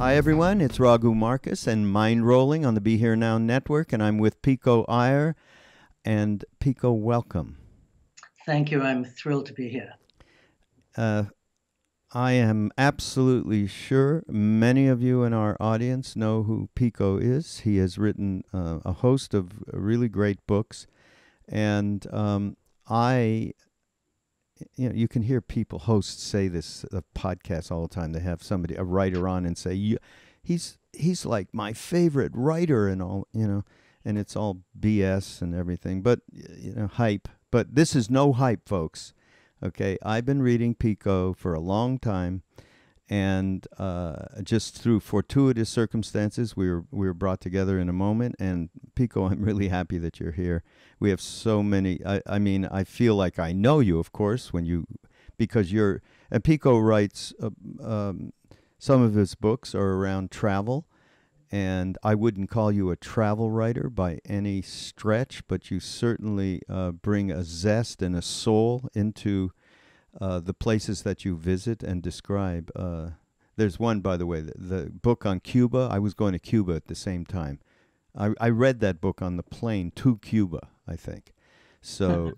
Hi, everyone. It's Raghu Marcus and Mindrolling on the Be Here Now Network, and I'm with Pico Iyer. And Pico, welcome. Thank you. I'm thrilled to be here. I am absolutely sure many of you in our audience know who Pico is. He has written a host of really great books, and you can hear people, hosts, say this podcast all the time. They have somebody, a writer, on and say, he's like my favorite writer and all, and it's all BS and everything, but hype. But this is no hype, folks. Okay, I've been reading Pico for a long time, and just through fortuitous circumstances, we were brought together in a moment. And Pico, I'm really happy that you're here. We have so many. I mean, I feel like I know you, of course, because you're. And Pico writes. Some of his books are around travel, and I wouldn't call you a travel writer by any stretch, but you certainly bring a zest and a soul into the places that you visit and describe. There's one, by the way, the book on Cuba. I was going to Cuba at the same time. I read that book on the plane to Cuba, I think. So,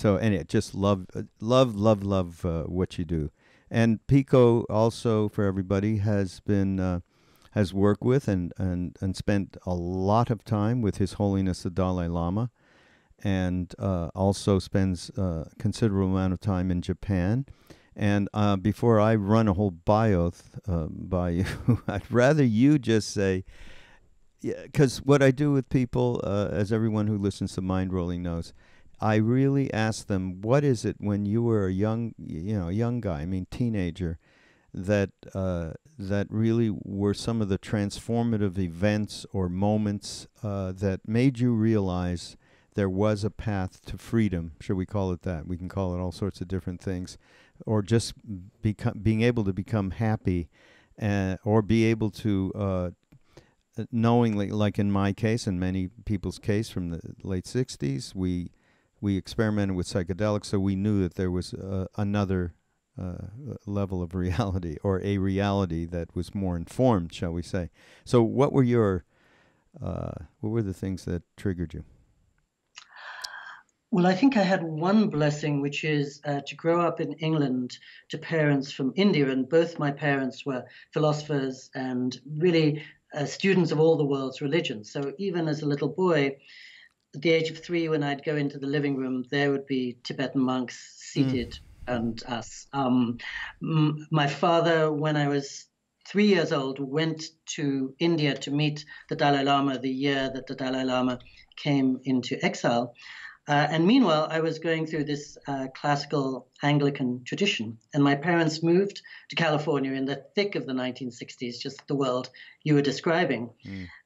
anyway, just love what you do. And Pico also, for everybody, has worked with and spent a lot of time with His Holiness the Dalai Lama, and also spends a considerable amount of time in Japan. And before I run a whole bio by you, I'd rather you just say, because what I do with people, as everyone who listens to Mindrolling knows, I really ask them, what is it when you were a young guy, I mean teenager, that really were some of the transformative events or moments that made you realize there was a path to freedom? Should we call it that? We can call it all sorts of different things, or just being able to become happy, or be able to knowingly, like in my case and many people's case from the late 60s, we experimented with psychedelics, so we knew that there was another level of reality, or a reality that was more informed, shall we say. So what were the things that triggered you? Well, I think I had one blessing, which is to grow up in England to parents from India. And both my parents were philosophers and really students of all the world's religions. So even as a little boy, at the age of 3, when I'd go into the living room, there would be Tibetan monks seated around us. My father, when I was 3 years old, went to India to meet the Dalai Lama the year that the Dalai Lama came into exile. And meanwhile, I was going through this classical Anglican tradition. And my parents moved to California in the thick of the 1960s, just the world you were describing.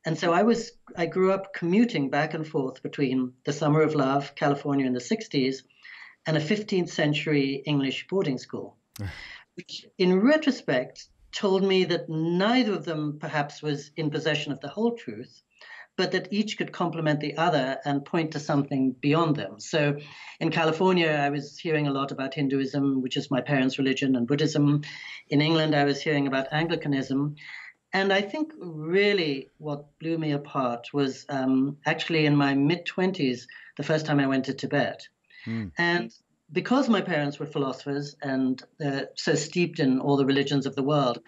And so I grew up commuting back and forth between the Summer of Love, California in the 60s, and a 15th century English boarding school, which in retrospect told me that neither of them perhaps was in possession of the whole truth, but that each could complement the other and point to something beyond them. So in California, I was hearing a lot about Hinduism, which is my parents' religion, and Buddhism. In England, I was hearing about Anglicanism. And I think really what blew me apart was actually in my mid-20s, the first time I went to Tibet. And because my parents were philosophers and so steeped in all the religions of the world,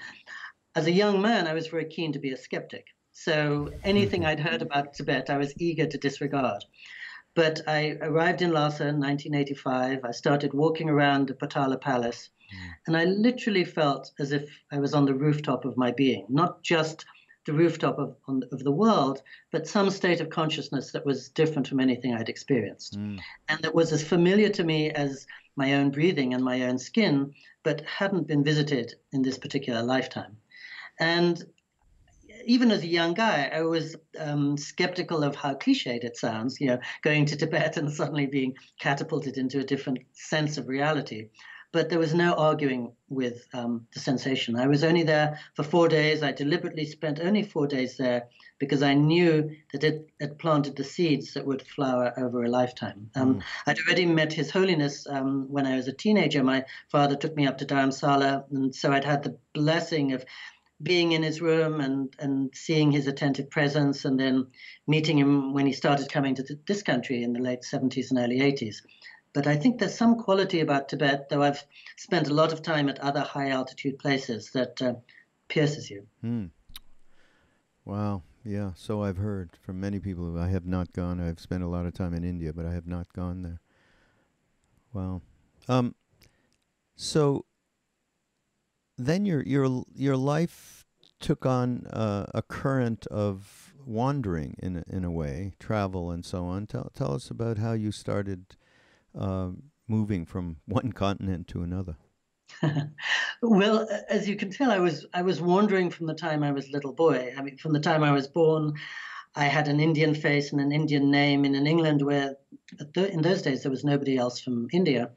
as a young man, I was very keen to be a skeptic. So anything I'd heard about Tibet, I was eager to disregard. But I arrived in Lassa in 1985. I started walking around the Potala Palace, and I literally felt as if I was on the rooftop of my being, not just the rooftop of the world, but some state of consciousness that was different from anything I'd experienced, and that was as familiar to me as my own breathing and my own skin, but hadn't been visited in this particular lifetime. And even as a young guy, I was skeptical of how cliched it sounds, going to Tibet and suddenly being catapulted into a different sense of reality. But there was no arguing with the sensation. I was only there for 4 days. I deliberately spent only 4 days there because I knew that it had planted the seeds that would flower over a lifetime. I'd already met His Holiness when I was a teenager. My father took me up to Dharamsala, and so I'd had the blessing of being in his room and seeing his attentive presence, and then meeting him when he started coming to this country in the late 70s and early 80s. But I think there's some quality about Tibet, though I've spent a lot of time at other high altitude places, that pierces you. Wow. Yeah. So I've heard from many people who I have not gone. I've spent a lot of time in India, but I have not gone there. Wow. So then your life took on a current of wandering in a way, travel and so on. Tell us about how you started moving from one continent to another. Well, as you can tell, I was wandering from the time I was a little boy. I mean, from the time I was born, I had an Indian face and an Indian name in an England where, in those days, there was nobody else from India.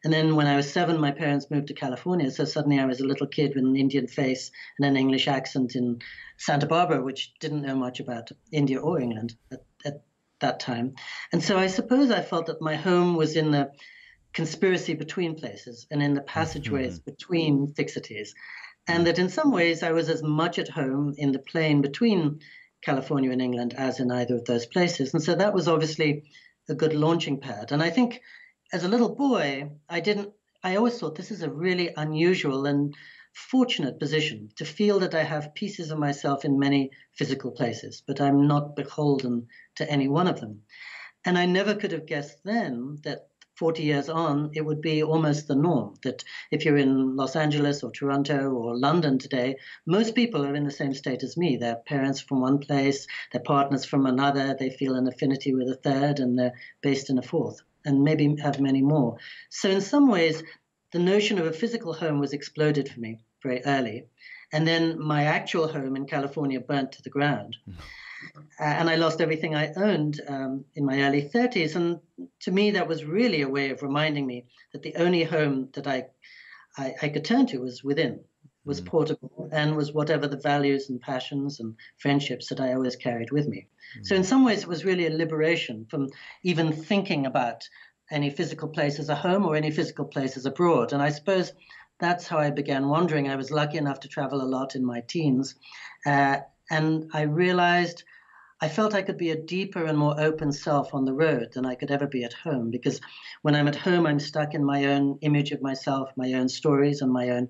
And then when I was 7, my parents moved to California. So suddenly I was a little kid with an Indian face and an English accent in Santa Barbara, which didn't know much about India or England at that time. And so I suppose I felt that my home was in the conspiracy between places and in the passageways between fixities. And that in some ways I was as much at home in the plain between California and England as in either of those places. And so that was obviously a good launching pad. And I think as a little boy, I always thought this is a really unusual and fortunate position to feel that I have pieces of myself in many physical places, but I'm not beholden to any one of them. And I never could have guessed then that 40 years on, it would be almost the norm, that if you're in Los Angeles or Toronto or London today, most people are in the same state as me. Their parents from one place, their partners from another, they feel an affinity with a third, and they're based in a fourth, and maybe have many more. So in some ways, the notion of a physical home was exploded for me very early. And then my actual home in California burnt to the ground. And I lost everything I owned in my early 30s. And to me, that was really a way of reminding me that the only home that I could turn to was within, was portable, and was whatever the values and passions and friendships that I always carried with me. So in some ways, it was really a liberation from even thinking about any physical place as a home or any physical place as abroad. And I suppose that's how I began wandering. I was lucky enough to travel a lot in my teens. And I realized I felt I could be a deeper and more open self on the road than I could ever be at home, because when I'm at home, I'm stuck in my own image of myself, my own stories, and my own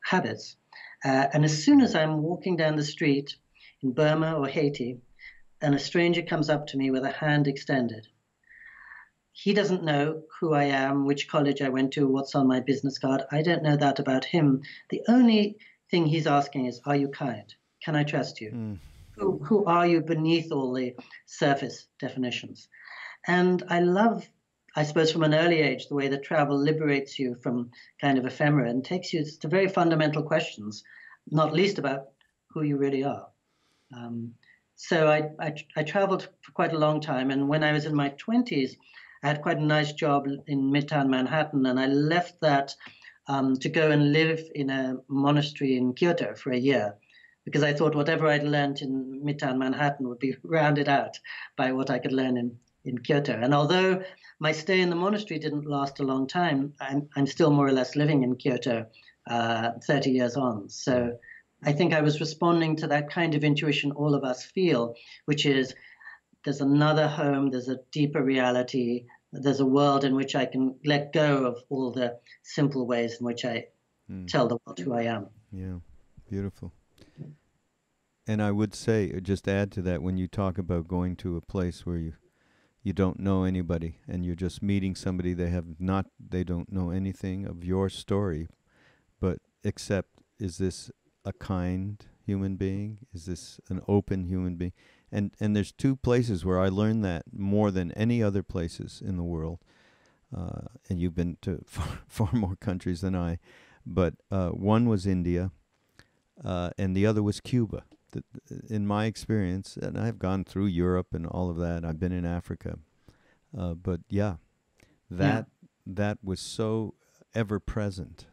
habits. And as soon as I'm walking down the street in Burma or Haiti, and a stranger comes up to me with a hand extended, he doesn't know who I am, which college I went to, what's on my business card. I don't know that about him. The only thing he's asking is, are you kind? Can I trust you? Who are you beneath all the surface definitions? And I love, I suppose, from an early age, the way that travel liberates you from kind of ephemera and takes you to very fundamental questions, not least about who you really are. So I traveled for quite a long time. And when I was in my 20s, I had quite a nice job in Midtown Manhattan. And I left that to go and live in a monastery in Kyoto for a year, because I thought whatever I'd learned in Midtown Manhattan would be rounded out by what I could learn in Kyoto. And although my stay in the monastery didn't last a long time, I'm still more or less living in Kyoto 30 years on. So I think I was responding to that kind of intuition all of us feel, which is there's another home, there's a deeper reality, there's a world in which I can let go of all the simple ways in which I tell the world who I am. Yeah, beautiful. And I would say, just add to that, when you talk about going to a place where you don't know anybody and you're just meeting somebody, they don't know anything of your story, but except, is this a kind human being? Is this an open human being? And there's 2 places where I learned that more than any other places in the world. And you've been to far more countries than I, but one was India, and the other was Cuba. In my experience, and I've gone through Europe and all of that, I've been in Africa, but that was so ever present.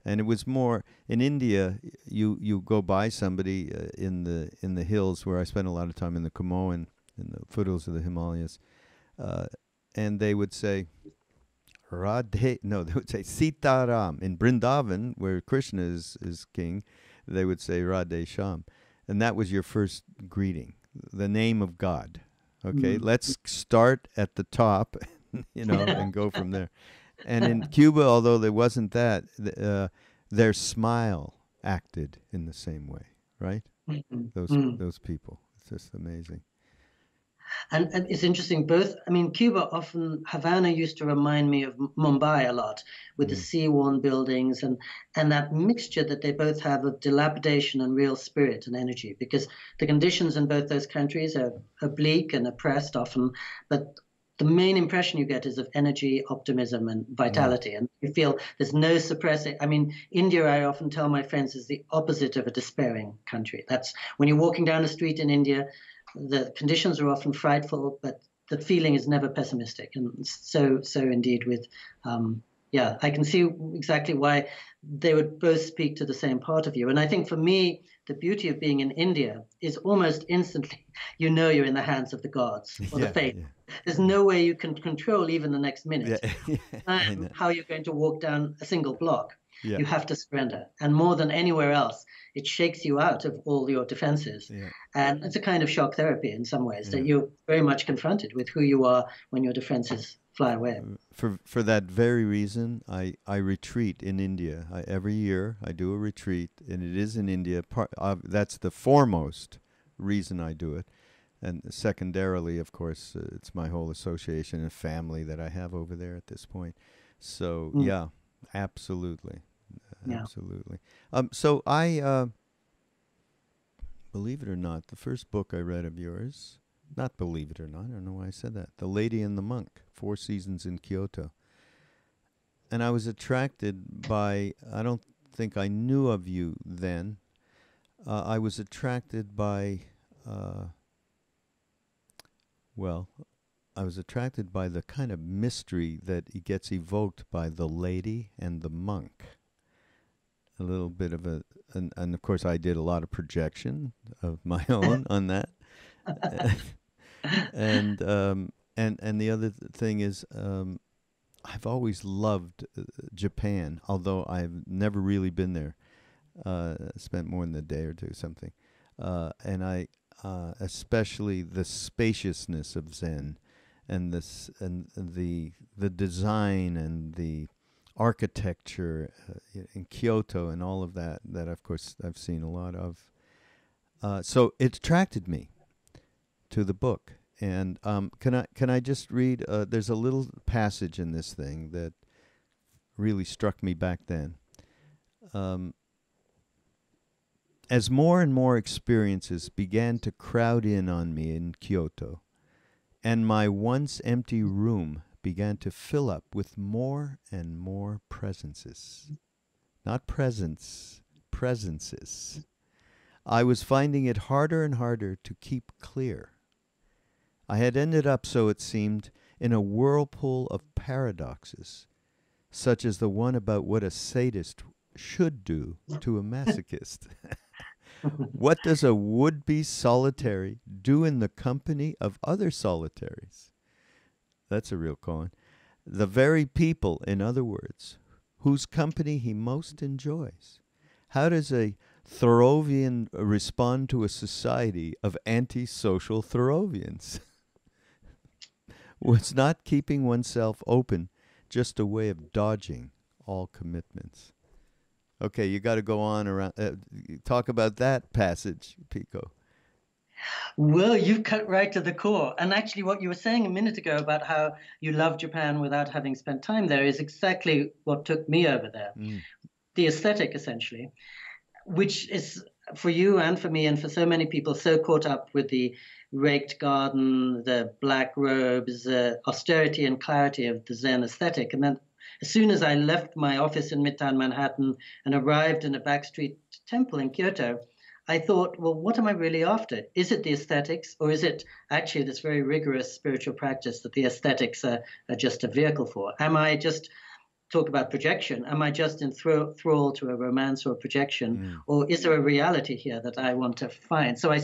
And it was more in India. You go by somebody in the hills where I spent a lot of time in the Kumaon, in the foothills of the Himalayas, and they would say Radhe. No, they would say Sitaram in Vrindavan, where Krishna is king. they would say Radhe Sham. And that was your first greeting, the name of God. Okay, let's start at the top, and go from there. And in Cuba, although there wasn't that, their smile acted in the same way, right? Those people. It's just amazing. And it's interesting, Cuba often, Havana used to remind me of Mumbai a lot, with the sea-worn buildings and that mixture that they both have of dilapidation and real spirit and energy, because the conditions in both those countries are bleak and oppressed often, but the main impression you get is of energy, optimism, and vitality. And you feel there's no suppressing. India, I often tell my friends, is the opposite of a despairing country. That's when you're walking down the street in India, the conditions are often frightful, but the feeling is never pessimistic. And so indeed with, I can see exactly why they would both speak to the same part of you. And I think for me, the beauty of being in India is almost instantly, you're in the hands of the gods or the fate. There's no way you can control even the next minute how you're going to walk down a single block. You have to surrender. And more than anywhere else, it shakes you out of all your defenses. And it's a kind of shock therapy in some ways, that you're very much confronted with who you are when your defenses fly away. For that very reason, I retreat in India. Every year I do a retreat, and it is in India. That's the foremost reason I do it. And secondarily, of course, it's my whole association and family that I have over there at this point. So, absolutely. Absolutely. So I, believe it or not, the first book I read of yours, not believe it or not, I don't know why I said that, The Lady and the Monk, 4 Seasons in Kyoto. And I was attracted by, I don't think I knew of you then. I was attracted by, I was attracted by the kind of mystery that gets evoked by the lady and the monk. A little bit of and of course I did a lot of projection of my own on that. And the other thing is, I've always loved Japan, although I've never really been there. Spent more than a day or two, something. And I, especially the spaciousness of Zen, and the design and the architecture in Kyoto and all of that of course I've seen a lot of. So it attracted me to the book. And can I just read? There's a little passage in this thing that really struck me back then. As more and more experiences began to crowd in on me in Kyoto, and my once empty room began to fill up with more and more presences. Not presents, presences. I was finding it harder and harder to keep clear. I had ended up, so it seemed, in a whirlpool of paradoxes, such as the one about what a sadist should do to a masochist. What does a would-be solitary do in the company of other solitaries? That's a real calling. The very people, in other words, whose company he most enjoys. How does a Thoreauvian respond to a society of antisocial Thoreauvians? Was not keeping oneself open just a way of dodging all commitments? Okay, you got to go on around. Talk about that passage, Pico. Well, you've cut right to the core. And actually, what you were saying a minute ago about how you love Japan without having spent time there is exactly what took me over there. The aesthetic, essentially, which is for you and for me and for so many people so caught up with the raked garden, the black robes, the austerity and clarity of the Zen aesthetic. And then as soon as I left my office in Midtown Manhattan and arrived in a backstreet temple in Kyoto, I thought, well, what am I really after? Is it the aesthetics, or is it actually this very rigorous spiritual practice that the aesthetics are just a vehicle for? Am I just, talk about projection, am I just enthralled to a romance or a projection, or is there a reality here that I want to find? So I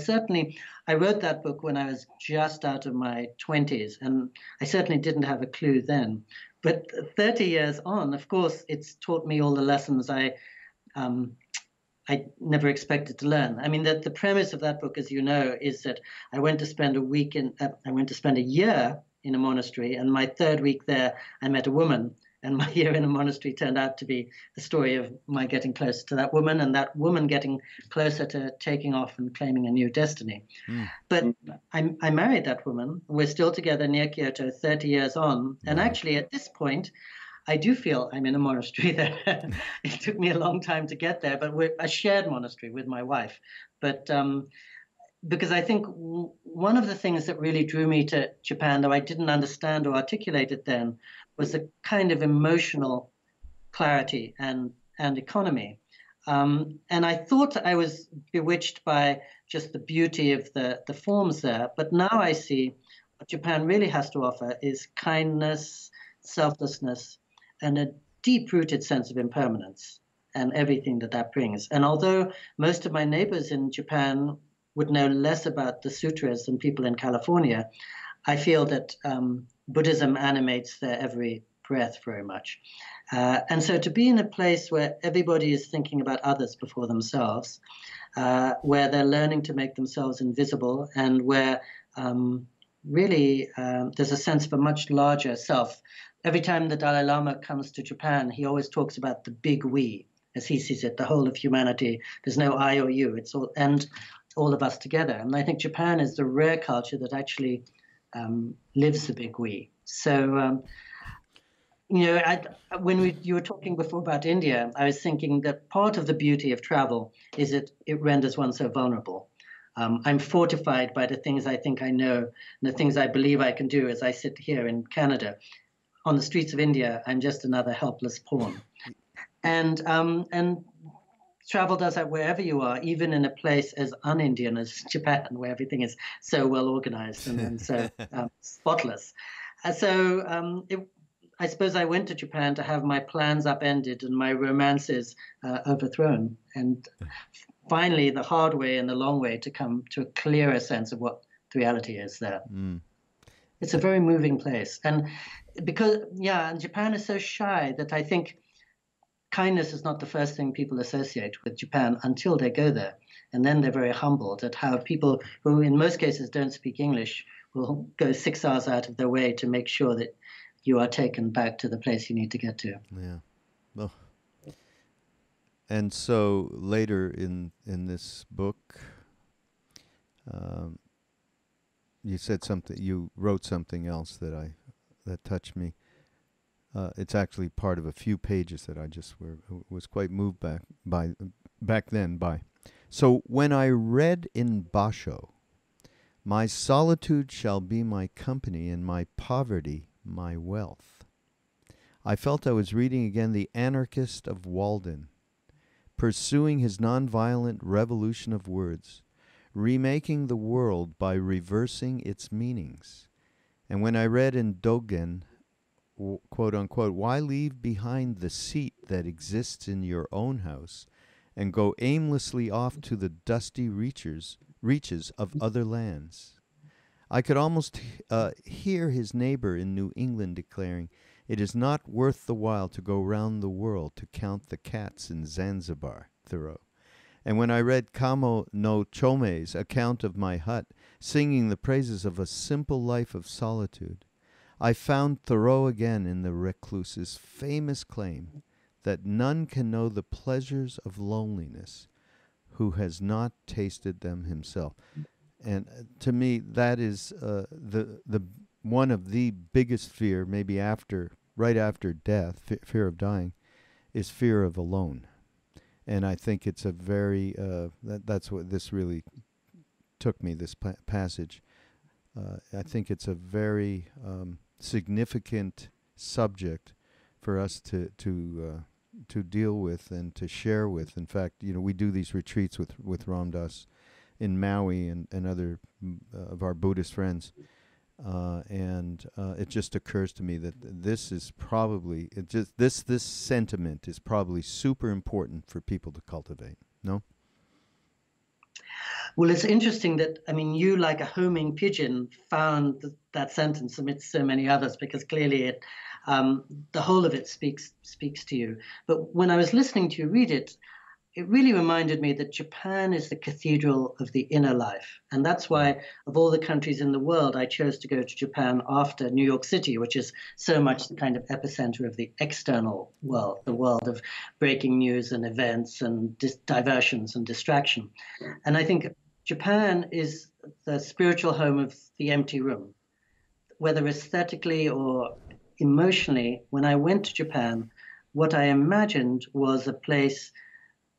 wrote that book when I was just out of my 20s, and I certainly didn't have a clue then. But 30 years on, of course, it's taught me all the lessons I I never expected to learn. I mean, the premise of that book, as you know, is that I went to spend a year in a monastery, and my third week there, I met a woman, and my year in a monastery turned out to be the story of my getting closer to that woman, and that woman getting closer to taking off and claiming a new destiny. But I married that woman. We're still together near Kyoto, 30 years on, and actually at this point, I do feel I'm in a monastery there. It took me a long time to get there, but we're a shared monastery with my wife. But because I think one of the things that really drew me to Japan, though I didn't understand or articulate it then, was the kind of emotional clarity and economy. And I thought I was bewitched by just the beauty of the forms there. But now I see what Japan really has to offer is kindness, selflessness, and a deep-rooted sense of impermanence and everything that brings. And although most of my neighbors in Japan would know less about the sutras than people in California, I feel that Buddhism animates their every breath very much. And so to be in a place where everybody is thinking about others before themselves, where they're learning to make themselves invisible, and where really there's a sense of a much larger self. Every time the Dalai Lama comes to Japan, he always talks about the big we, as he sees it, the whole of humanity. There's no I or you. It's all of us together. And I think Japan is the rare culture that actually lives the big we. So, when you were talking before about India, I was thinking that part of the beauty of travel is that it renders one so vulnerable. I'm fortified by the things I think I know and the things I believe I can do as I sit here in Canada. On the streets of India, I'm just another helpless pawn. And travel does that wherever you are, even in a place as un-Indian as Japan, where everything is so well organized and so spotless. I suppose I went to Japan to have my plans upended and my romances overthrown. And finally, the hard way and the long way to come to a clearer sense of what the reality is there. It's a very moving place. And and Japan is so shy that I think kindness is not the first thing people associate with Japan until they go there. And then they're very humbled at how people who in most cases don't speak English will go 6 hours out of their way to make sure that you are taken back to the place you need to get to. Yeah. Well, and so later in this book, you wrote something else that touched me. It's actually part of a few pages that I just was quite moved back then by. So when I read in Basho, my solitude shall be my company and my poverty my wealth, I felt I was reading again the anarchist of Walden, pursuing his nonviolent revolution of words, remaking the world by reversing its meanings. And when I read in Dogen, quote unquote, why leave behind the seat that exists in your own house and go aimlessly off to the dusty reaches of other lands? I could almost hear his neighbor in New England declaring, it is not worth the while to go round the world to count the cats in Zanzibar, Thoreau. And when I read Kamo no Chome's account of my hut, singing the praises of a simple life of solitude, I found Thoreau again in the recluse's famous claim that none can know the pleasures of loneliness who has not tasted them himself. And to me, that is the one of the biggest fear, maybe right after death, fear of dying, is fear of alone. And I think it's a very that's what this really took me, this passage. I think it's a very significant subject for us to deal with and to share with. In fact, we do these retreats with Ram Dass in Maui and other of our Buddhist friends, and it just occurs to me that this is probably this sentiment is probably super important for people to cultivate. No? Well, it's interesting that, you, like a homing pigeon, found that sentence amidst so many others, because clearly the whole of it speaks to you. But when I was listening to you read it, it really reminded me that Japan is the cathedral of the inner life. And that's why, of all the countries in the world, I chose to go to Japan after New York City, which is so much the kind of epicenter of the external world, the world of breaking news and events and diversions and distraction. And I think Japan is the spiritual home of the empty room. Whether aesthetically or emotionally, when I went to Japan, what I imagined was a place.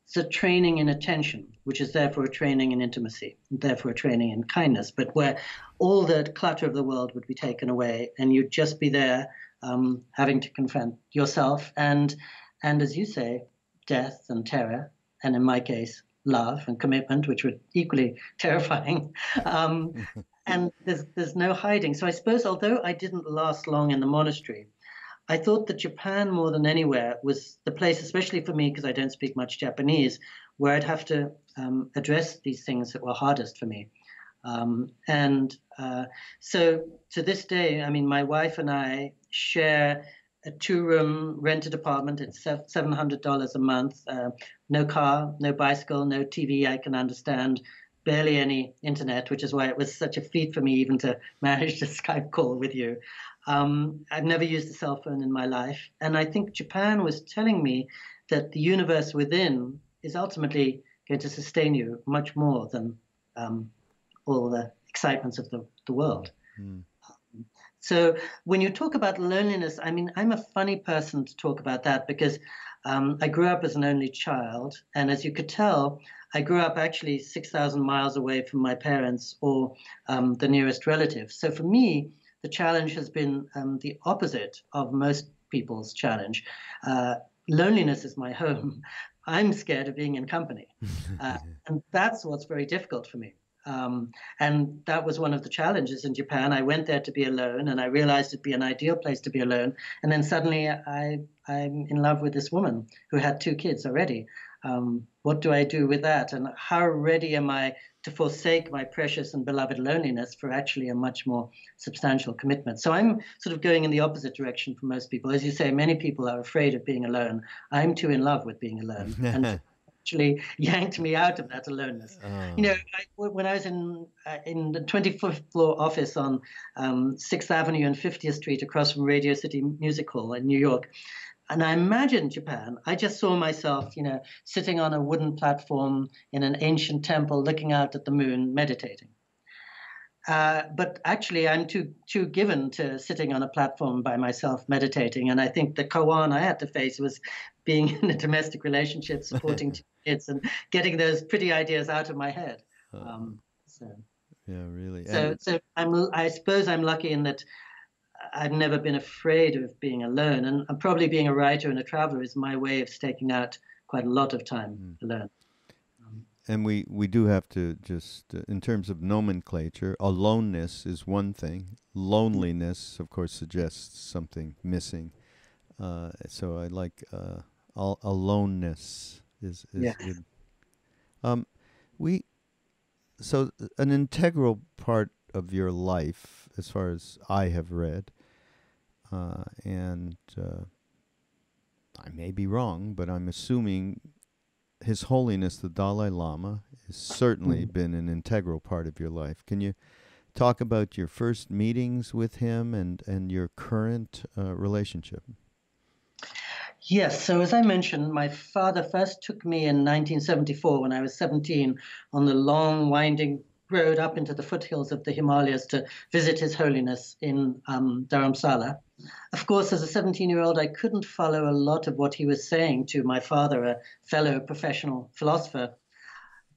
It's a training in attention, which is therefore a training in intimacy, and therefore a training in kindness, but where all the clutter of the world would be taken away, and you'd just be there, having to confront yourself and as you say, death and terror, and in my case, love and commitment, which were equally terrifying. And there's no hiding. So I suppose, although I didn't last long in the monastery, I thought that Japan, more than anywhere, was the place, especially for me, because I don't speak much Japanese, where I'd have to address these things that were hardest for me. So to this day, I mean, my wife and I share a 2-room rented apartment. It's $700 a month. No car, no bicycle, no TV I can understand, barely any internet, which is why it was such a feat for me even to manage the Skype call with you. I've never used a cell phone in my life. And I think Japan was telling me that the universe within is ultimately going to sustain you much more than all the excitements of the world. So when you talk about loneliness, I mean, I'm a funny person to talk about that because I grew up as an only child. And as you could tell, I grew up actually 6,000 miles away from my parents or the nearest relative. So for me, the challenge has been the opposite of most people's challenge. Loneliness is my home. I'm scared of being in company. And that's what's very difficult for me. And that was one of the challenges in Japan. I went there to be alone, and I realized it'd be an ideal place to be alone. And then suddenly I'm in love with this woman who had 2 kids already. What do I do with that? And how ready am I to forsake my precious and beloved loneliness for actually a much more substantial commitment? So I'm sort of going in the opposite direction from most people. As you say, many people are afraid of being alone. I'm too in love with being alone. And actually yanked me out of that aloneness. You know, when I was in the 25th floor office on 6th Avenue and 50th Street across from Radio City Music Hall in New York, and I imagined Japan, I just saw myself, you know, sitting on a wooden platform in an ancient temple, looking out at the moon, meditating. But actually, I'm too given to sitting on a platform by myself meditating. And I think the koan I had to face was being in a domestic relationship, supporting 2 kids, and getting those pretty ideas out of my head. Yeah, really. So I suppose I'm lucky in that I've never been afraid of being alone, and probably being a writer and a traveler is my way of staking out quite a lot of time alone. And we do have to just, in terms of nomenclature, aloneness is one thing. Loneliness, of course, suggests something missing. So I like aloneness is good. So an integral part of your life, as far as I have read, and I may be wrong, but I'm assuming His Holiness the Dalai Lama has certainly been an integral part of your life. Can you talk about your first meetings with him and your current relationship? Yes. So as I mentioned, my father first took me in 1974 when I was 17 on the long, winding road up into the foothills of the Himalayas to visit His Holiness in Dharamsala. Of course, as a 17-year-old, I couldn't follow a lot of what he was saying to my father, a fellow professional philosopher.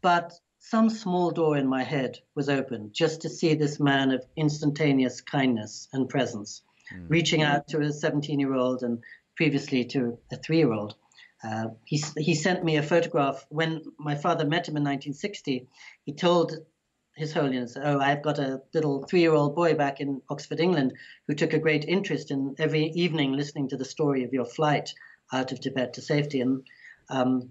But some small door in my head was opened just to see this man of instantaneous kindness and presence, reaching out to a 17-year-old and previously to a 3-year-old. He sent me a photograph. When my father met him in 1960, he told His Holiness, "Oh, I've got a little 3-year-old boy back in Oxford, England, who took a great interest in every evening listening to the story of your flight out of Tibet to safety." And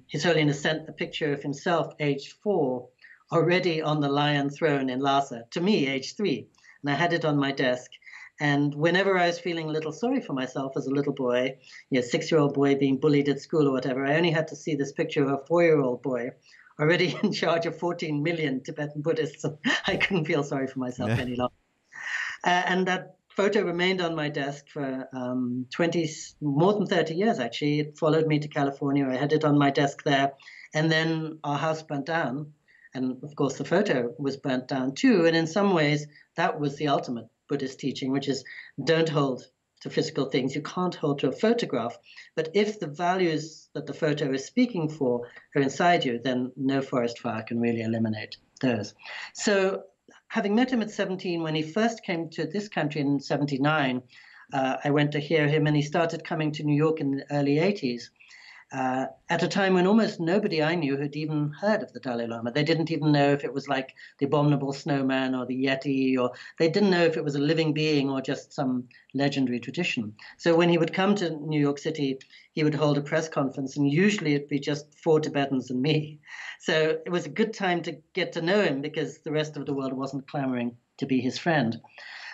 His Holiness sent a picture of himself, aged 4, already on the lion throne in Lassa, to me, aged 3. And I had it on my desk. And whenever I was feeling a little sorry for myself as a little boy, 6-year-old boy being bullied at school or whatever, I only had to see this picture of a 4-year-old boy already in charge of 14 million Tibetan Buddhists. I couldn't feel sorry for myself any longer. And that photo remained on my desk for more than 30 years, actually. It followed me to California. I had it on my desk there. And then our house burnt down. And of course, the photo was burnt down too. And in some ways, that was the ultimate Buddhist teaching, which is don't hold to physical things. You can't hold to a photograph. But if the values that the photo is speaking for are inside you, then no forest fire can really eliminate those. So having met him at 17, when he first came to this country in 79, I went to hear him, and he started coming to New York in the early 80s. At a time when almost nobody I knew had even heard of the Dalai Lama. They didn't even know if it was like the abominable snowman or the Yeti, or they didn't know if it was a living being or just some legendary tradition. So when he would come to New York City, he would hold a press conference, and usually it'd be just 4 Tibetans and me. So it was a good time to get to know him because the rest of the world wasn't clamoring to be his friend.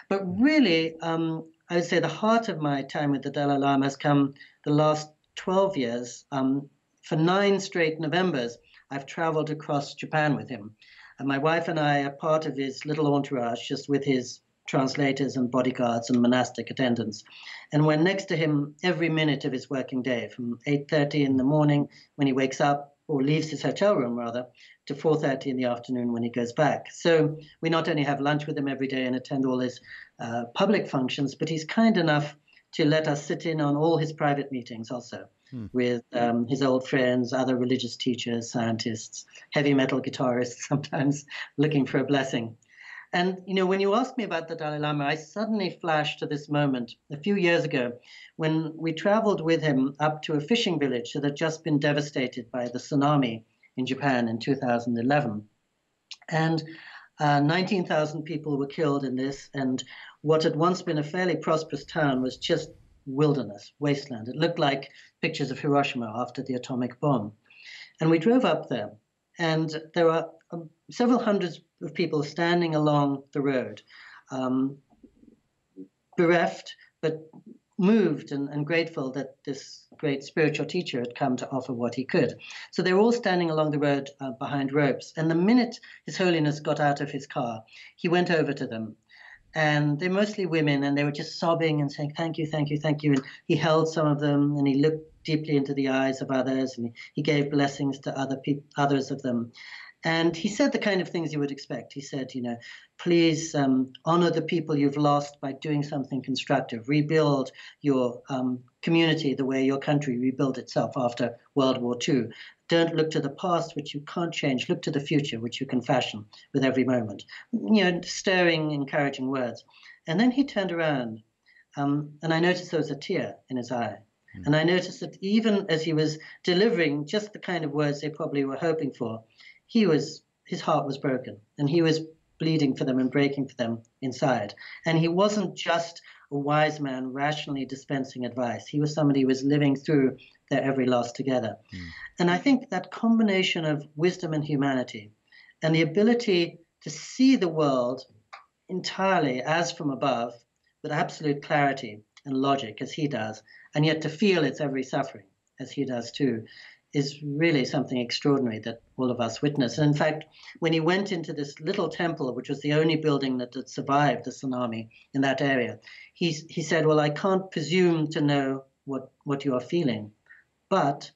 But really, I would say the heart of my time with the Dalai Lama has come the last 12 years. For 9 straight Novembers, I've traveled across Japan with him. And my wife and I are part of his little entourage, just with his translators and bodyguards and monastic attendants. And we're next to him every minute of his working day, from 8:30 in the morning when he wakes up, or leaves his hotel room rather, to 4:30 in the afternoon when he goes back. So we not only have lunch with him every day and attend all his public functions, but he's kind enough to let us sit in on all his private meetings also with his old friends, other religious teachers, scientists, heavy metal guitarists, sometimes looking for a blessing. And, when you asked me about the Dalai Lama, I suddenly flashed to this moment a few years ago when we traveled with him up to a fishing village that had just been devastated by the tsunami in Japan in 2011. And 19,000 people were killed in this, and what had once been a fairly prosperous town was just wilderness, wasteland. It looked like pictures of Hiroshima after the atomic bomb. And we drove up there, and there were several hundreds of people standing along the road, bereft, but moved and grateful that this great spiritual teacher had come to offer what he could. So they were all standing along the road behind ropes. And the minute His Holiness got out of his car, he went over to them. And they're mostly women, and they were just sobbing and saying, thank you, thank you, thank you. And he held some of them, and he looked deeply into the eyes of others, and he gave blessings to others of them. And he said the kind of things you would expect. He said, please honor the people you've lost by doing something constructive. Rebuild your community the way your country rebuilt itself after World War II. Don't look to the past, which you can't change. Look to the future, which you can fashion with every moment. Stirring, encouraging words. And then he turned around, and I noticed there was a tear in his eye. And I noticed that even as he was delivering just the kind of words they probably were hoping for, his heart was broken, and he was bleeding for them and breaking for them inside. And he wasn't just a wise man rationally dispensing advice. He was somebody who was living through their every loss together. And I think that combination of wisdom and humanity and the ability to see the world entirely as from above with absolute clarity and logic as he does, and yet to feel its every suffering as he does too, is really something extraordinary that all of us witness. And in fact, when he went into this little temple, which was the only building that had survived the tsunami in that area, he said, well, I can't presume to know what you are feeling. But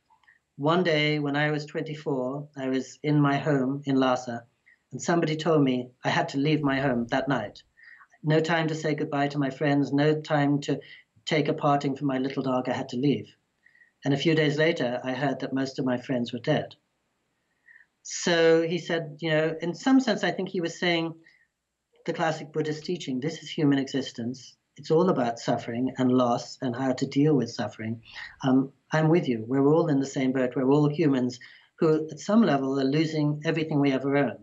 one day when I was 24, I was in my home in Lassa, and somebody told me I had to leave my home that night. No time to say goodbye to my friends, no time to take a parting from my little dog. I had to leave. And a few days later, I heard that most of my friends were dead. So he said, in some sense, I think he was saying the classic Buddhist teaching, this is human existence. It's all about suffering and loss and how to deal with suffering. I'm with you. We're all in the same boat. We're all humans who, at some level, are losing everything we ever own,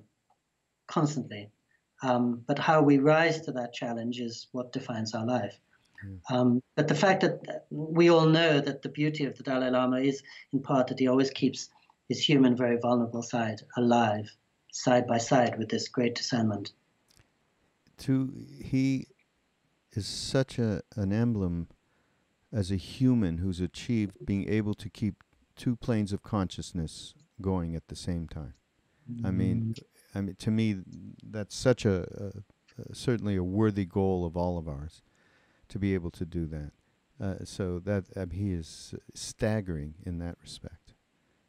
constantly. But how we rise to that challenge is what defines our life. But the fact that we all know that the beauty of the Dalai Lama is, in part, that he always keeps his human, very vulnerable side alive, side by side with this great discernment. He is such an emblem as a human who's achieved being able to keep two planes of consciousness going at the same time. I mean, to me, that's such certainly a worthy goal of all of ours to be able to do that. So that he is staggering in that respect.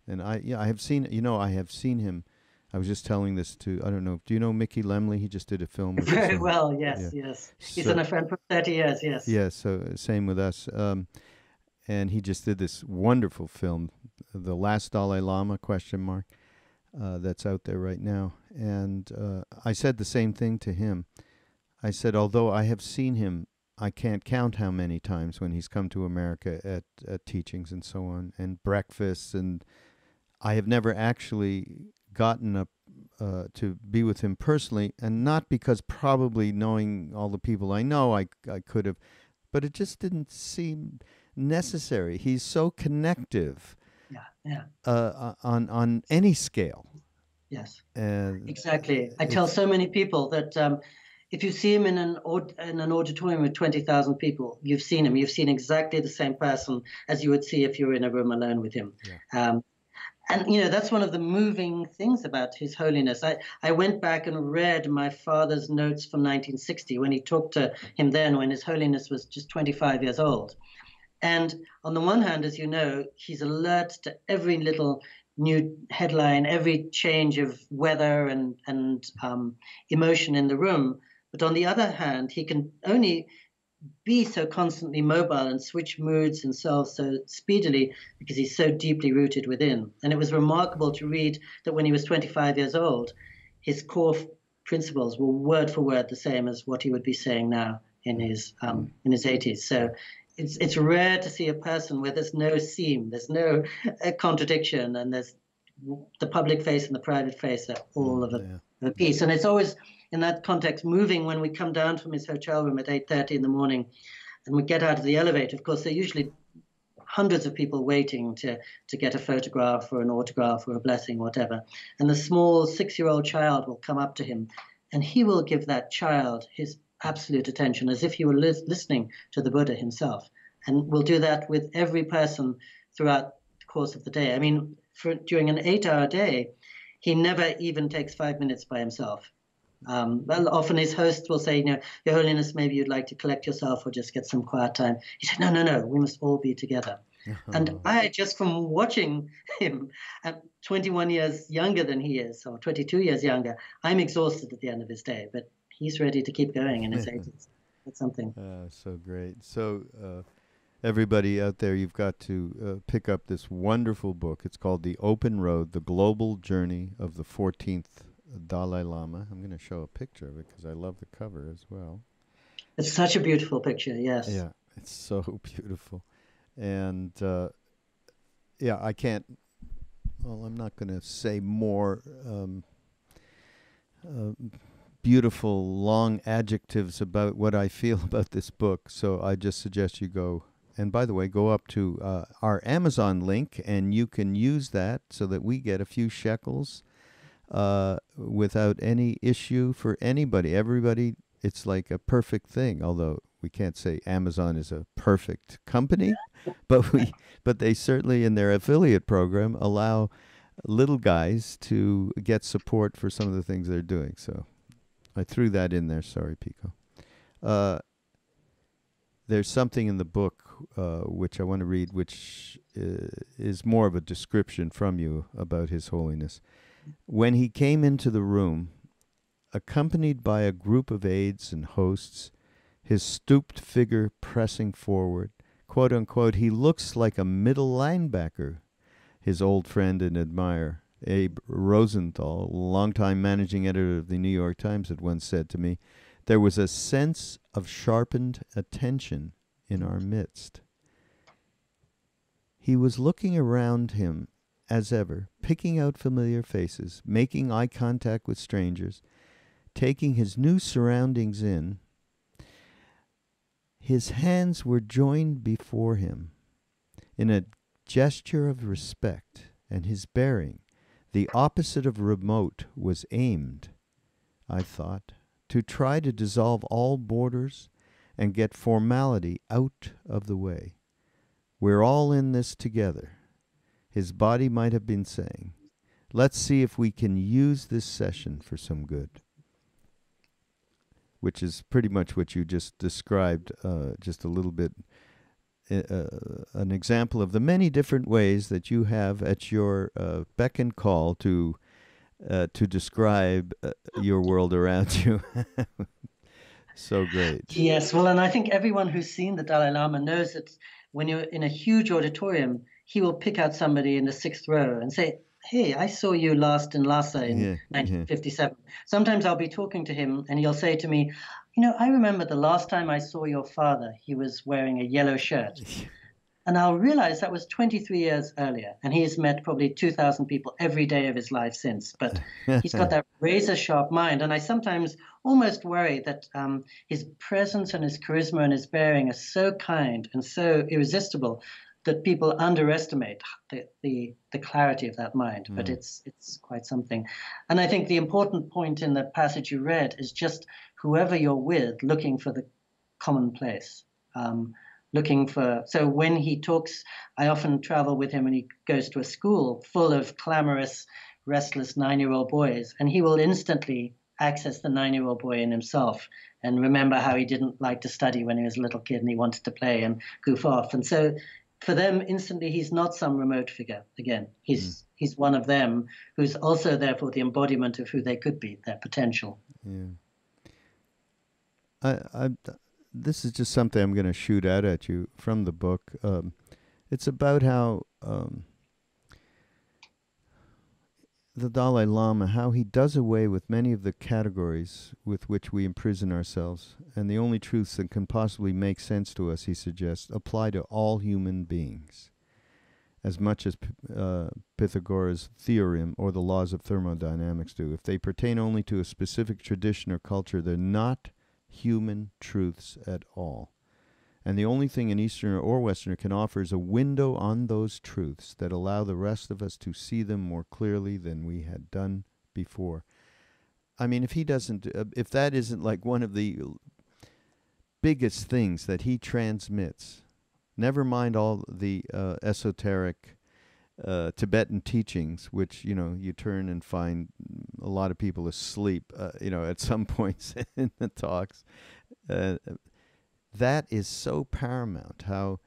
And I have seen, I have seen him. I was just telling this to, I don't know, do you know Mickey Lemley? He just did a film with us. Very well, yes, Yeah. yes. He's been a friend for 30 years, yes. Yeah, so same with us. And he just did this wonderful film, The Last Dalai Lama, ? That's out there right now. And I said the same thing to him. I said, although I have seen him, I can't count how many times when he's come to America at teachings and so on, and breakfasts, and I have never actually gotten up to be with him personally, and not because probably knowing all the people I know, I could have, but it just didn't seem necessary. He's so connective. On any scale. Yes, exactly. I tell so many people that if you see him in an auditorium with 20,000 people, you've seen him. You've seen exactly the same person as you would see if you were in a room alone with him. Yeah. And, that's one of the moving things about His Holiness. I went back and read my father's notes from 1960 when he talked to him then, when His Holiness was just 25 years old. And on the one hand, as you know, he's alert to every little new headline, every change of weather and emotion in the room. But on the other hand, he can only be so constantly mobile and switch moods and selves so speedily because he's so deeply rooted within. And it was remarkable to read that when he was 25 years old, his core principles were word for word the same as what he would be saying now in his 80s. So it's rare to see a person where there's no seam, there's no contradiction, and there's the public face and the private face are all of a piece. And it's always, in that context, moving when we come down from his hotel room at 8:30 in the morning and we get out of the elevator. Of course, there are usually hundreds of people waiting to get a photograph or an autograph or a blessing, whatever. And the small 6-year-old child will come up to him and he will give that child his absolute attention as if he were listening to the Buddha himself. And we'll do that with every person throughout the course of the day. I mean, during an 8-hour day, he never even takes 5 minutes by himself. Well, often his host will say, Your Holiness, maybe you'd like to collect yourself or just get some quiet time. He said, no, we must all be together. And I, just from watching him, at 21 years younger than he is, or 22 years younger, I'm exhausted at the end of his day, but he's ready to keep going in his 80s. That's something. So great. So everybody out there, you've got to pick up this wonderful book. It's called The Open Road, The Global Journey of the 14th Dalai Lama. I'm going to show a picture of it because I love the cover as well. It's such a beautiful picture, yes. Yeah, it's so beautiful. And I can't, I'm not going to say more beautiful, long adjectives about what I feel about this book. So I just suggest you go. And by the way, go up to our Amazon link, and you can use that so that we get a few shekels without any issue for anybody. Everybody, it's like a perfect thing, although we can't say Amazon is a perfect company, but they certainly in their affiliate program allow little guys to get support for some of the things they're doing. So I threw that in there. Sorry, Pico. There's something in the book which I want to read, which is more of a description from you about His Holiness. When he came into the room, accompanied by a group of aides and hosts, his stooped figure pressing forward, quote unquote, he looks like a middle linebacker, his old friend and admirer, Abe Rosenthal, longtime managing editor of the New York Times, had once said to me, there was a sense of sharpened attention in our midst. He was looking around him as ever, picking out familiar faces, making eye contact with strangers, taking his new surroundings in. His hands were joined before him in a gesture of respect, and his bearing, the opposite of remote, was aimed, I thought, to try to dissolve all borders and get formality out of the way. We're all in this together. His body might have been saying, let's see if we can use this session for some good. Which is pretty much what you just described, just a little bit, an example of the many different ways that you have at your beck and call to describe your world around you. So great. Yes, well, and I think everyone who's seen the Dalai Lama knows that when you're in a huge auditorium, he will pick out somebody in the 6th row and say, hey, I saw you last in Lassa in 1957. Sometimes I'll be talking to him and he'll say to me, I remember the last time I saw your father, he was wearing a yellow shirt. And I'll realize that was 23 years earlier. And he's met probably 2,000 people every day of his life since. But he's got that razor-sharp mind. And I sometimes almost worry that his presence and his charisma and his bearing are so kind and so irresistible that people underestimate the clarity of that mind. But it's quite something. And I think the important point in the passage you read is just whoever you're with, looking for the commonplace. So when he talks, I often travel with him and he goes to a school full of clamorous, restless 9-year-old boys, and he will instantly access the 9-year-old boy in himself and remember how he didn't like to study when he was a little kid and he wanted to play and goof off. And so for them, instantly, he's not some remote figure. Again, he's one of them who's also therefore the embodiment of who they could be, their potential. Yeah. This is just something I'm going to shoot out at you from the book. It's about how the Dalai Lama, how he does away with many of the categories with which we imprison ourselves, and the only truths that can possibly make sense to us, he suggests, apply to all human beings, as much as Pythagoras' theorem or the laws of thermodynamics do. If they pertain only to a specific tradition or culture, they're not human truths at all. And the only thing an Easterner or Westerner can offer is a window on those truths that allow the rest of us to see them more clearly than we had done before. I mean, if that isn't like one of the biggest things that he transmits, never mind all the esoteric Tibetan teachings, which, you turn and find a lot of people asleep, at some points in the talks. That is so paramount, how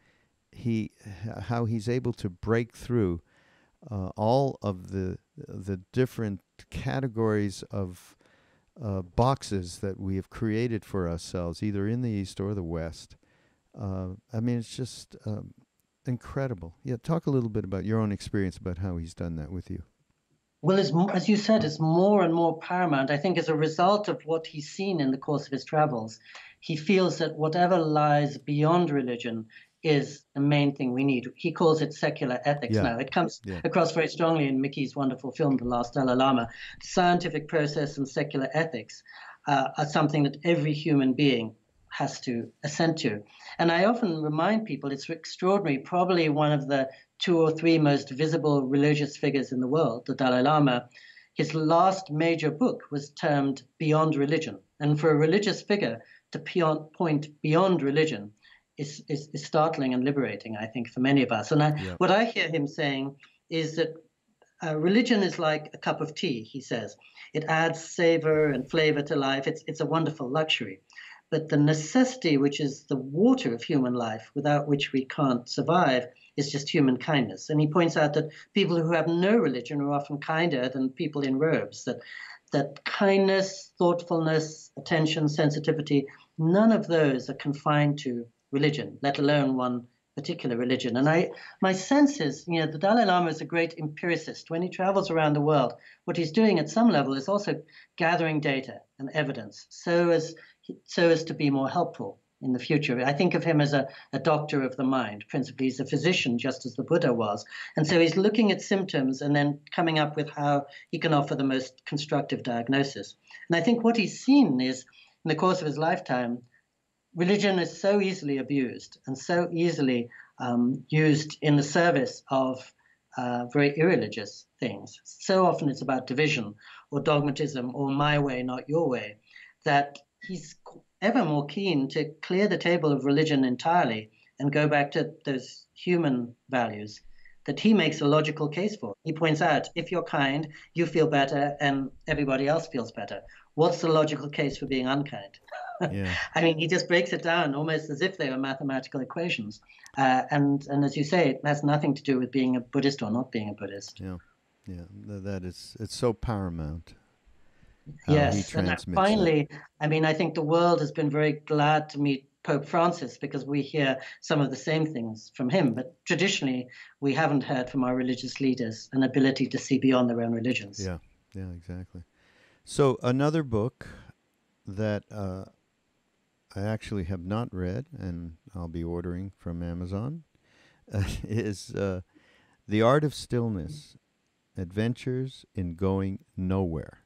he's able to break through all of the different categories of boxes that we have created for ourselves, either in the East or the West. It's just incredible. Yeah, talk a little bit about your own experience about how he's done that with you. Well, as you said, it's more and more paramount. I think as a result of what he's seen in the course of his travels, he feels that whatever lies beyond religion is the main thing we need. He calls it secular ethics now. It comes across very strongly in Mickey's wonderful film, The Last Dalai Lama. Scientific process and secular ethics are something that every human being has to assent to. And I often remind people it's extraordinary, probably one of the 2 or 3 most visible religious figures in the world, the Dalai Lama. His last major book was termed Beyond Religion. And for a religious figure to point beyond religion is startling and liberating, I think, for many of us. And what I hear him saying is that religion is like a cup of tea, he says. It adds savor and flavor to life. It's a wonderful luxury. But the necessity, which is the water of human life, without which we can't survive, is just human kindness. And he points out that people who have no religion are often kinder than people in robes, that kindness, thoughtfulness, attention, sensitivity, none of those are confined to religion, let alone one particular religion. And my sense is, the Dalai Lama is a great empiricist. When he travels around the world, what he's doing at some level is also gathering data and evidence so as to be more helpful in the future. I think of him as a doctor of the mind. Principally, he's a physician, just as the Buddha was. And so he's looking at symptoms and then coming up with how he can offer the most constructive diagnosis. And I think what he's seen is, in the course of his lifetime, religion is so easily abused and so easily used in the service of very irreligious things. So often it's about division or dogmatism or my way, not your way, that he's ever more keen to clear the table of religion entirely and go back to those human values that he makes a logical case for. He points out, if you're kind, you feel better and everybody else feels better. What's the logical case for being unkind? Yeah. I mean, he just breaks it down almost as if they were mathematical equations. And as you say, it has nothing to do with being a Buddhist or not being a Buddhist. Yeah. Yeah. That is, it's so paramount how he Yes, and transmits that. finally, I mean, I think the world has been very glad to meet Pope Francis because we hear some of the same things from him. But traditionally, we haven't heard from our religious leaders an ability to see beyond their own religions. Yeah. Yeah, exactly. So another book that I actually have not read, and I'll be ordering from Amazon, is The Art of Stillness, Adventures in Going Nowhere.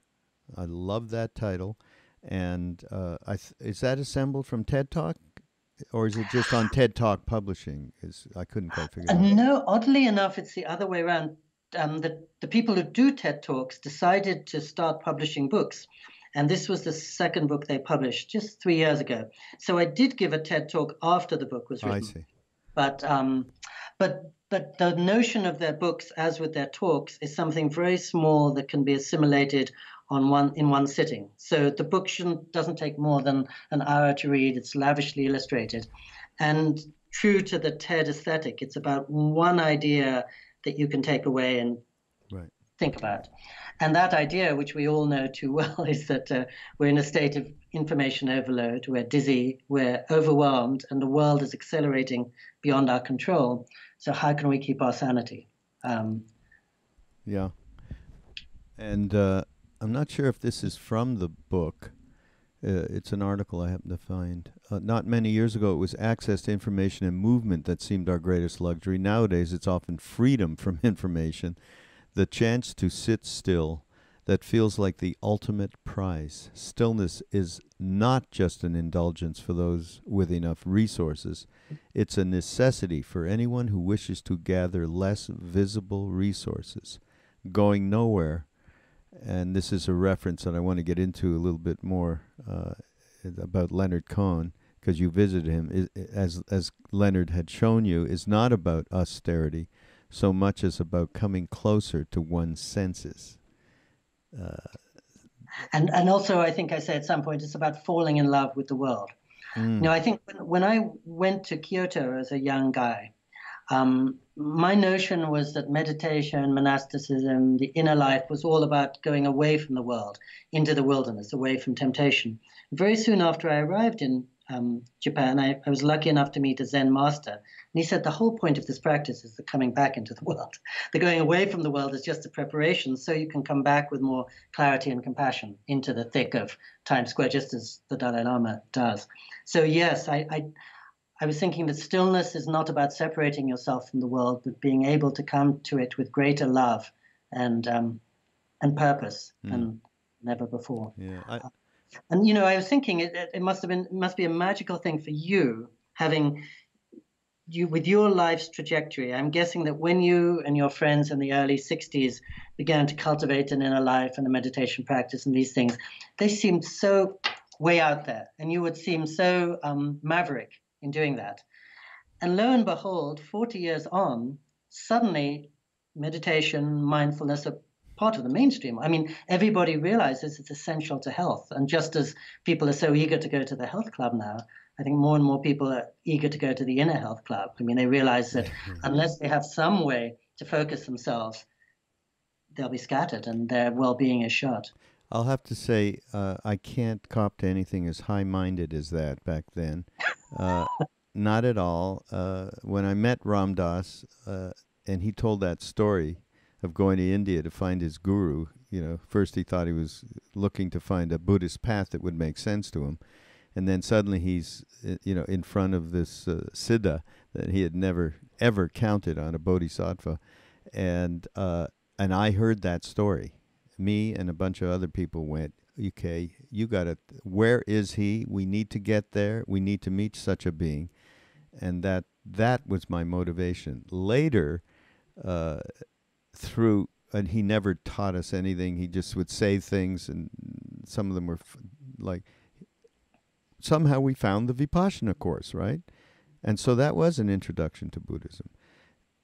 I love that title. And is that assembled from TED Talk, or is it just on TED Talk Publishing? I couldn't quite figure that out. No, oddly enough, it's the other way around. The people who do TED Talks decided to start publishing books. And this was the second book they published just 3 years ago. So I did give a TED Talk after the book was written. I see. But the notion of their books, as with their talks, is something very small that can be assimilated in one sitting. So the book doesn't take more than an hour to read. It's lavishly illustrated, and true to the TED aesthetic, it's about one idea that you can take away and think about. And that idea, which we all know too well, is that we're in a state of information overload. We're dizzy, we're overwhelmed, and the world is accelerating beyond our control. So how can we keep our sanity? Yeah. And I'm not sure if this is from the book. It's an article I happen to find. Not many years ago, it was access to information and movement that seemed our greatest luxury. Nowadays, it's often freedom from information, the chance to sit still, that feels like the ultimate prize. Stillness is not just an indulgence for those with enough resources. It's a necessity for anyone who wishes to gather less visible resources. Going nowhere, and this is a reference that I want to get into a little bit more about Leonard Cohen, because you visited him, as Leonard had shown you, is not about austerity so much as about coming closer to one's senses. And also, I think I said at some point, it's about falling in love with the world. I think when I went to Kyoto as a young guy, my notion was that meditation, monasticism, the inner life was all about going away from the world, into the wilderness, away from temptation. Very soon after I arrived in Japan, I was lucky enough to meet a Zen master. And he said the whole point of this practice is the coming back into the world. The going away from the world is just a preparation so you can come back with more clarity and compassion into the thick of Times Square, just as the Dalai Lama does. So yes, I was thinking that stillness is not about separating yourself from the world, but being able to come to it with greater love and purpose than never before. Yeah. And I was thinking it must be a magical thing for you having you with your life's trajectory. I'm guessing that when you and your friends in the early 60s began to cultivate an inner life and a meditation practice and these things, they seemed so way out there, and you would seem so maverick in doing that. And lo and behold, 40 years on, suddenly meditation, mindfulness are part of the mainstream. I mean, everybody realizes it's essential to health. And just as people are so eager to go to the health club now, I think more and more people are eager to go to the inner health club. I mean, they realize that unless they have some way to focus themselves, they'll be scattered and their well-being is shot. I'll have to say, I can't cop to anything as high-minded as that back then. Not at all. When I met Ram Dass, and he told that story of going to India to find his guru, first he thought he was looking to find a Buddhist path that would make sense to him. And then suddenly he's, in front of this Siddha that he had never, ever counted on, a bodhisattva. And I heard that story. Me and a bunch of other people went, okay, you got to, where is he? We need to get there. We need to meet such a being. And that was my motivation. Later, and he never taught us anything. He just would say things, and some of them were like, somehow we found the Vipassana course, right? And so that was an introduction to Buddhism.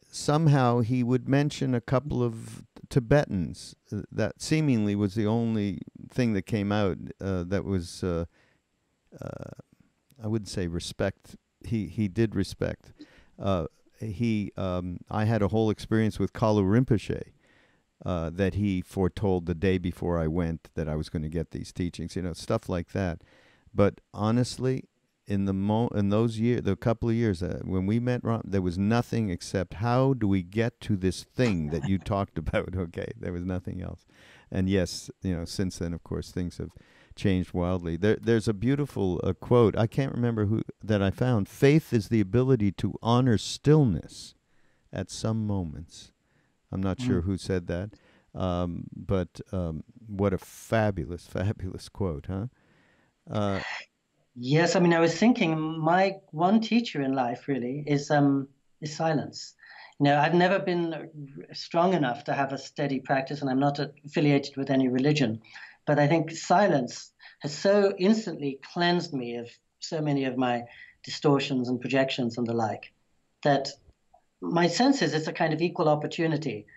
Somehow he would mention a couple of Tibetans. That seemingly was the only thing that came out that was, I wouldn't say respect. He did respect. I had a whole experience with Kalu Rinpoche that he foretold the day before I went that I was going to get these teachings, stuff like that. But honestly, in those years, the couple of years when we met Ram, there was nothing except how do we get to this thing that you talked about? Okay, there was nothing else. And yes, since then, of course, things have changed wildly. There's a beautiful quote. I can't remember who that I found. Faith is the ability to honor stillness at some moments. I'm not sure who said that, but what a fabulous, fabulous quote, huh? Yes, I mean, I was thinking my one teacher in life really is silence. I've never been strong enough to have a steady practice, and I'm not affiliated with any religion. But I think silence has so instantly cleansed me of so many of my distortions and projections and the like, that my sense is it's a kind of equal opportunity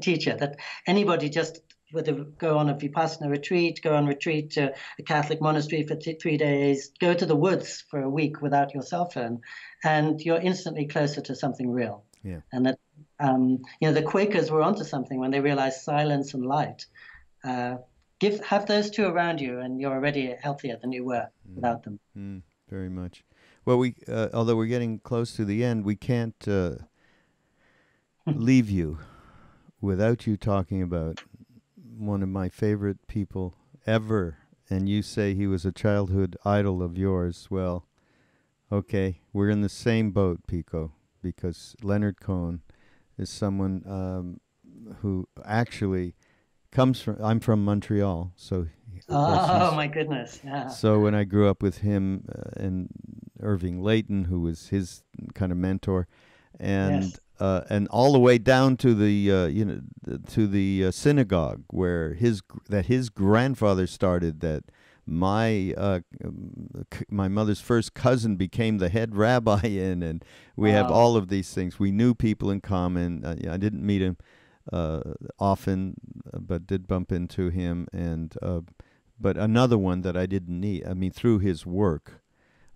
teacher, that anybody just whether go on a Vipassana retreat, go on retreat to a Catholic monastery for 3 days, go to the woods for a week without your cell phone, and you're instantly closer to something real. Yeah. And that, the Quakers were onto something when they realized silence and light. Have those two around you, and you're already healthier than you were without them. Very much. Well, although we're getting close to the end, we can't leave you without you talking about one of my favorite people ever, and you say he was a childhood idol of yours. Well, okay, we're in the same boat, Pico, because Leonard Cohen is someone who actually comes from, I'm from Montreal, so... Oh, my goodness, yeah. So when I grew up with him and Irving Layton, who was his kind of mentor, and all the way down to the synagogue where his grandfather started, that my mother's first cousin became the head rabbi in, and we have all of these things. We knew people in common. I didn't meet him often, but did bump into him, and but another one that I didn't need. I mean, through his work,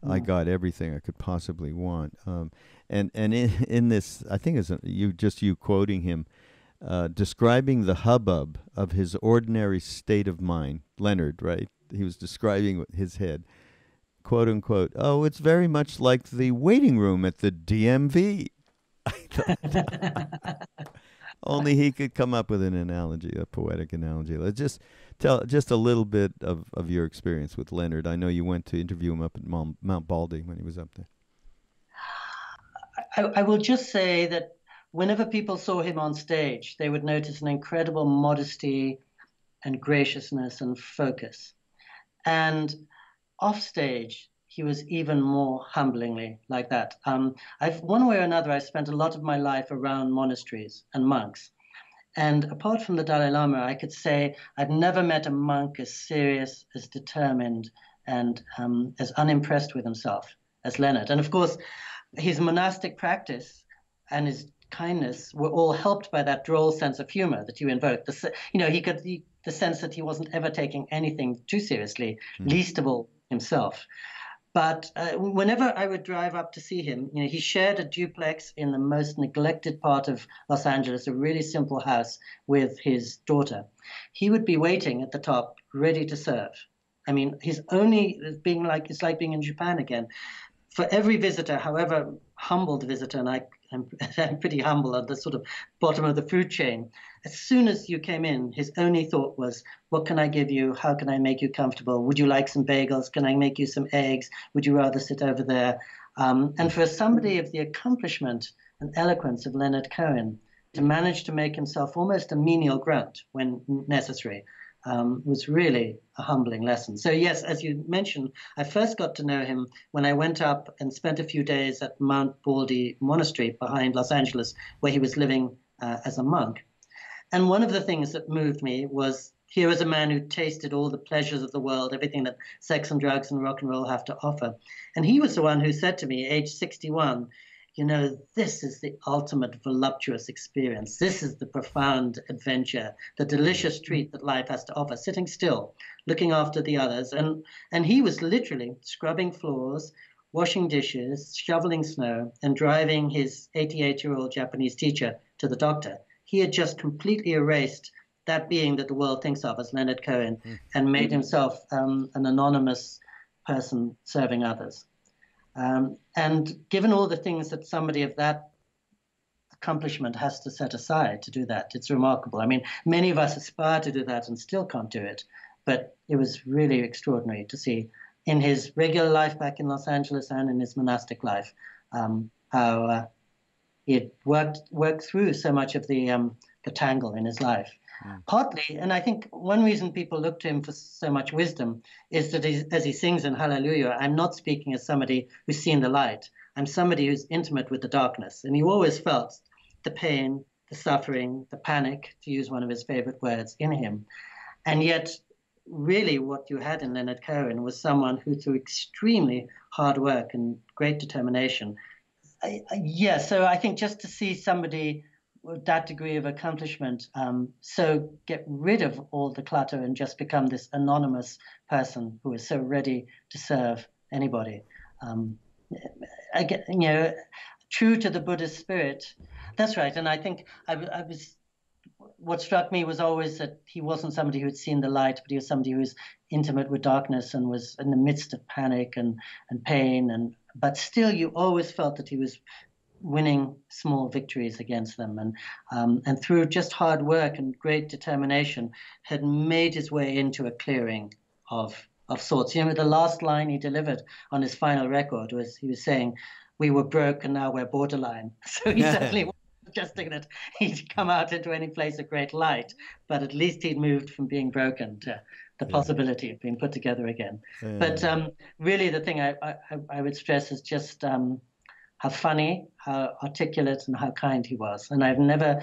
I got everything I could possibly want. And in this, I think it's you quoting him, describing the hubbub of his ordinary state of mind. Leonard, right? He was describing his head, quote unquote. Oh, it's very much like the waiting room at the DMV. I thought, only he could come up with an analogy, a poetic analogy. Let's just tell just a little bit of your experience with Leonard. I know you went to interview him up at Mount Baldy when he was up there. I will just say that whenever people saw him on stage, they would notice an incredible modesty and graciousness and focus. And off stage, he was even more humblingly like that. One way or another, I spent a lot of my life around monasteries and monks. And apart from the Dalai Lama, I could say I've never met a monk as serious, as determined, and as unimpressed with himself as Leonard. And of course, his monastic practice and his kindness were all helped by that droll sense of humor that you invoked. The sense that he wasn't ever taking anything too seriously, least of all himself. But whenever I would drive up to see him, he shared a duplex in the most neglected part of Los Angeles, a really simple house with his daughter. He would be waiting at the top, ready to serve. I mean, it's like being in Japan again. For every visitor, however humble the visitor, and I'm pretty humble at the sort of bottom of the food chain, as soon as you came in, his only thought was, what can I give you? How can I make you comfortable? Would you like some bagels? Can I make you some eggs? Would you rather sit over there? And for somebody of the accomplishment and eloquence of Leonard Cohen to manage to make himself almost a menial grunt when necessary, was really a humbling lesson. So yes, as you mentioned, I first got to know him when I went up and spent a few days at Mount Baldy Monastery behind Los Angeles, where he was living as a monk. And one of the things that moved me was here was a man who tasted all the pleasures of the world, everything that sex and drugs and rock and roll have to offer. And he was the one who said to me, age 61, you know, this is the ultimate voluptuous experience. This is the profound adventure, the delicious treat that life has to offer, sitting still, looking after the others. And he was literally scrubbing floors, washing dishes, shoveling snow, and driving his 88-year-old Japanese teacher to the doctor. He had just completely erased that being that the world thinks of as Leonard Cohen and made himself an anonymous person serving others. And given all the things that somebody of that accomplishment has to set aside to do that, it's remarkable. I mean, many of us aspire to do that and still can't do it, but it was really extraordinary to see in his regular life back in Los Angeles and in his monastic life how he had worked through so much of the tangle in his life. Partly, and I think one reason people look to him for so much wisdom is that as he sings in Hallelujah, I'm not speaking as somebody who's seen the light. I'm somebody who's intimate with the darkness. And he always felt the pain, the suffering, the panic, to use one of his favorite words, in him. And yet, really what you had in Leonard Cohen was someone who, through extremely hard work and great determination, so I think just to see somebody with that degree of accomplishment, so get rid of all the clutter and just become this anonymous person who is so ready to serve anybody. True to the Buddhist spirit. That's right. And I think what struck me was always that he wasn't somebody who had seen the light, but he was somebody who was intimate with darkness and was in the midst of panic and pain. But still, you always felt that he was winning small victories against them, and through just hard work and great determination had made his way into a clearing of sorts. You know, the last line he delivered on his final record was, he was saying, "We were broke and now we're borderline." So he certainly wasn't suggesting that he'd come out into any place of great light, but at least he'd moved from being broken to the possibility of being put together again. But really the thing I would stress is just how funny, how articulate, and how kind he was. And I've never,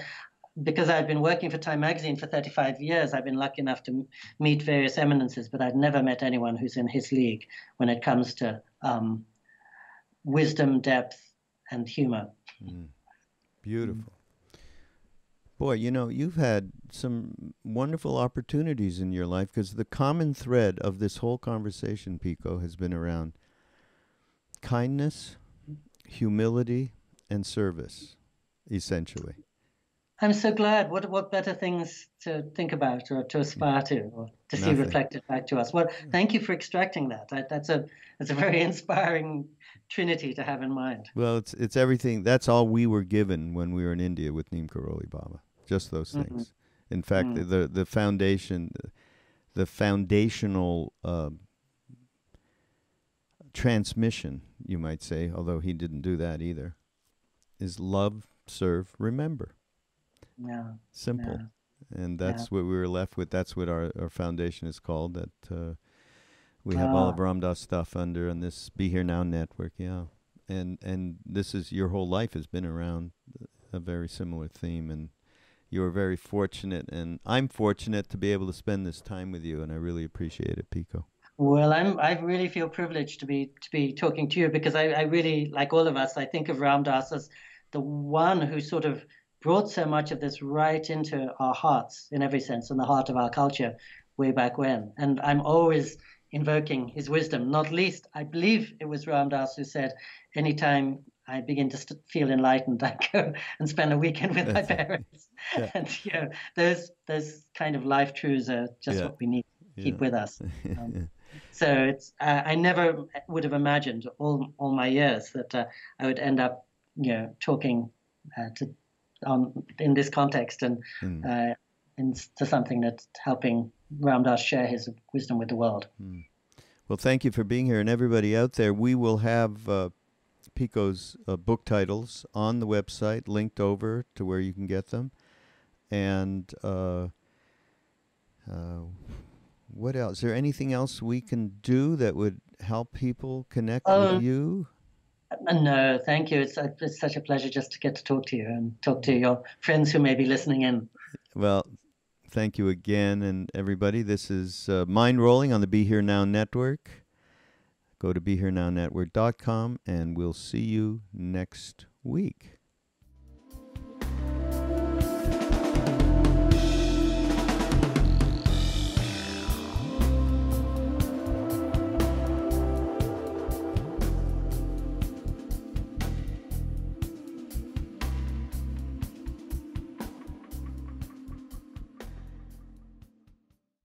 because I've been working for Time magazine for 35 years, I've been lucky enough to meet various eminences, but I've never met anyone who's in his league when it comes to wisdom, depth, and humor. Beautiful. Boy, you know, you've had some wonderful opportunities in your life, because the common thread of this whole conversation, Pico, has been around kindness, humility, and service, essentially. I'm so glad. What better things to think about or to aspire to or to see reflected back to us? Well, thank you for extracting that. That's a very inspiring trinity to have in mind. Well, it's everything. That's all we were given when we were in India with Neem Karoli Baba. Just those things. In fact, the foundation, the foundational transmission, you might say, although he didn't do that either, is love, serve, remember. Yeah. Simple. Yeah. And that's what we were left with. That's what our foundation is called. That we have all of Ram Dass stuff under on this Be Here Now network. Yeah. And this is, your whole life has been around a very similar theme, and you're very fortunate, and I'm fortunate to be able to spend this time with you, and I really appreciate it, Pico. Well, I really feel privileged to be talking to you, because I really, like all of us, I think of Ram Dass as the one who sort of brought so much of this right into our hearts, in every sense, in the heart of our culture way back when. And I'm always invoking his wisdom, not least, I believe it was Ram Dass who said, anytime I begin to feel enlightened, I go and spend a weekend with my parents. Yeah. And you know, those kind of life truths are just what we need to keep with us. So it's I never would have imagined all my years that I would end up, you know, talking in this context and into something that's helping Ram Dass share his wisdom with the world. Well, thank you for being here, and everybody out there. We will have Pico's book titles on the website, linked over to where you can get them. And what else? Is there anything else we can do that would help people connect with you? No, thank you. It's such a pleasure just to get to talk to you and talk to your friends who may be listening in. Well, Thank you again, and everybody. This is Mindrolling on the Be Here Now Network. Go to BeHereNowNetwork.com, and we'll see you next week.